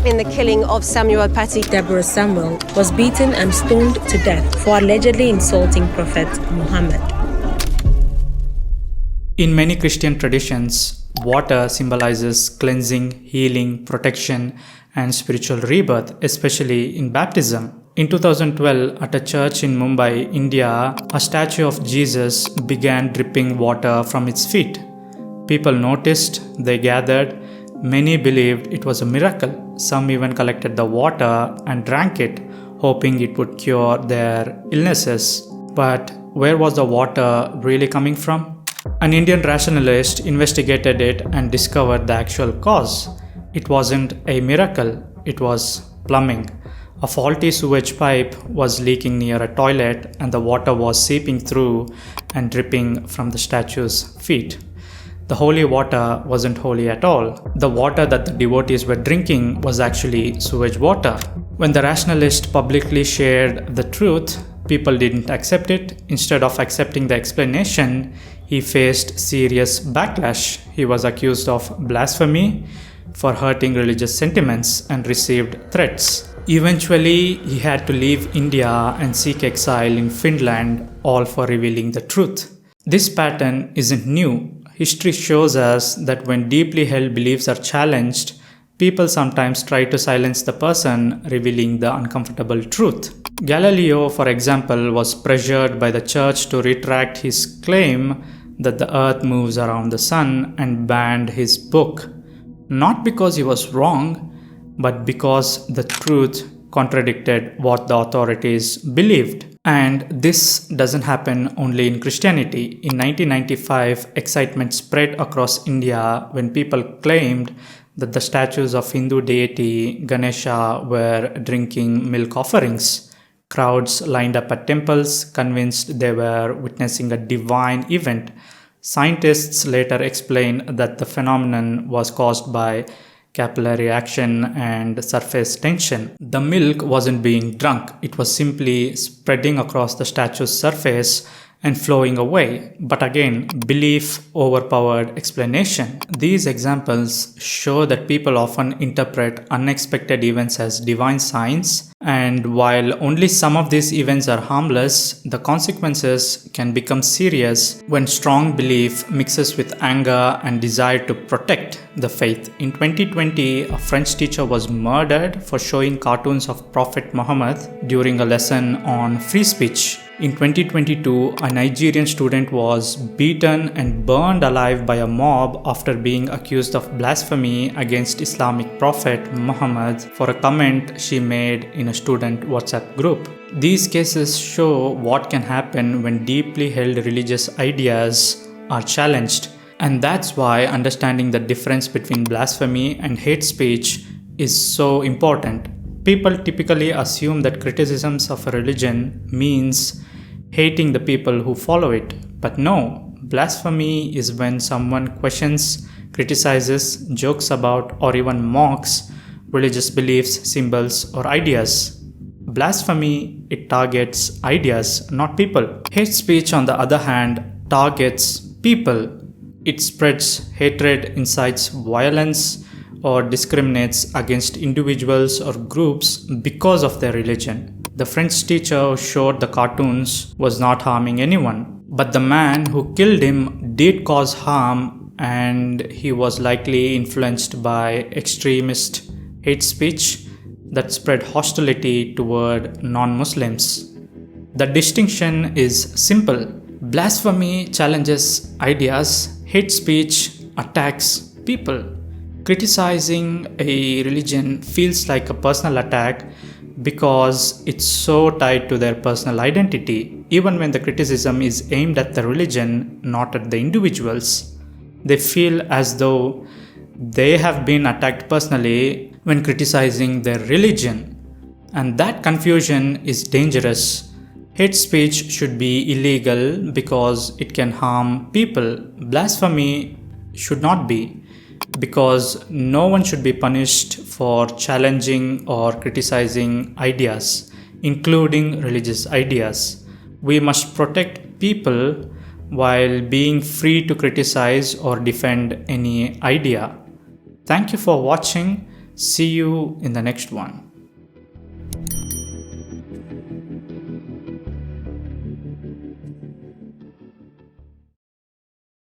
in the killing of Samuel Paty. Deborah Samuel was beaten and stoned to death for allegedly insulting Prophet Muhammad. In many Christian traditions, water symbolizes cleansing, healing, protection, and spiritual rebirth, especially in baptism. In 2012, at a church in Mumbai, India, a statue of Jesus began dripping water from its feet. People noticed, they gathered, many believed it was a miracle. Some even collected the water and drank it, hoping it would cure their illnesses. But where was the water really coming from? An Indian rationalist investigated it and discovered the actual cause. It wasn't a miracle, it was plumbing. A faulty sewage pipe was leaking near a toilet and the water was seeping through and dripping from the statue's feet. The holy water wasn't holy at all. The water that the devotees were drinking was actually sewage water. When the rationalist publicly shared the truth, people didn't accept it. Instead of accepting the explanation, he faced serious backlash. He was accused of blasphemy for hurting religious sentiments and received threats. Eventually, he had to leave India and seek exile in Finland, all for revealing the truth. This pattern isn't new. History shows us that when deeply held beliefs are challenged, people sometimes try to silence the person revealing the uncomfortable truth. Galileo, for example, was pressured by the church to retract his claim that the earth moves around the sun and banned his book. Not because he was wrong, but because the truth contradicted what the authorities believed. And this doesn't happen only in Christianity. In 1995, excitement spread across India when people claimed that the statues of Hindu deity Ganesha were drinking milk offerings. Crowds lined up at temples, convinced they were witnessing a divine event. Scientists later explained that the phenomenon was caused by capillary action and surface tension. The milk wasn't being drunk, it was simply spreading across the statue's surface and flowing away. But again, belief overpowered explanation. These examples show that people often interpret unexpected events as divine signs, and while only some of these events are harmless, the consequences can become serious when strong belief mixes with anger and desire to protect the faith. In 2020, a French teacher was murdered for showing cartoons of Prophet Muhammad during a lesson on free speech. In 2022, a Nigerian student was beaten and burned alive by a mob after being accused of blasphemy against Islamic prophet Muhammad for a comment she made in a student WhatsApp group. These cases show what can happen when deeply held religious ideas are challenged. And that's why understanding the difference between blasphemy and hate speech is so important. People typically assume that criticisms of a religion means hating the people who follow it. But no, blasphemy is when someone questions, criticizes, jokes about, or even mocks religious beliefs, symbols, or ideas. Blasphemy, it targets ideas, not people. Hate speech, on the other hand, targets people. It spreads hatred, incites violence, or discriminates against individuals or groups because of their religion. The French teacher who showed the cartoons was not harming anyone, but the man who killed him did cause harm, and he was likely influenced by extremist hate speech that spread hostility toward non-Muslims. The distinction is simple. Blasphemy challenges ideas, hate speech attacks people. Criticizing a religion feels like a personal attack because it's so tied to their personal identity. Even when the criticism is aimed at the religion, not at the individuals, they feel as though they have been attacked personally when criticizing their religion. And that confusion is dangerous. Hate speech should be illegal because it can harm people. Blasphemy should not be, because no one should be punished for challenging or criticizing ideas, including religious ideas. We must protect people while being free to criticize or defend any idea. Thank you for watching. See you in the next one.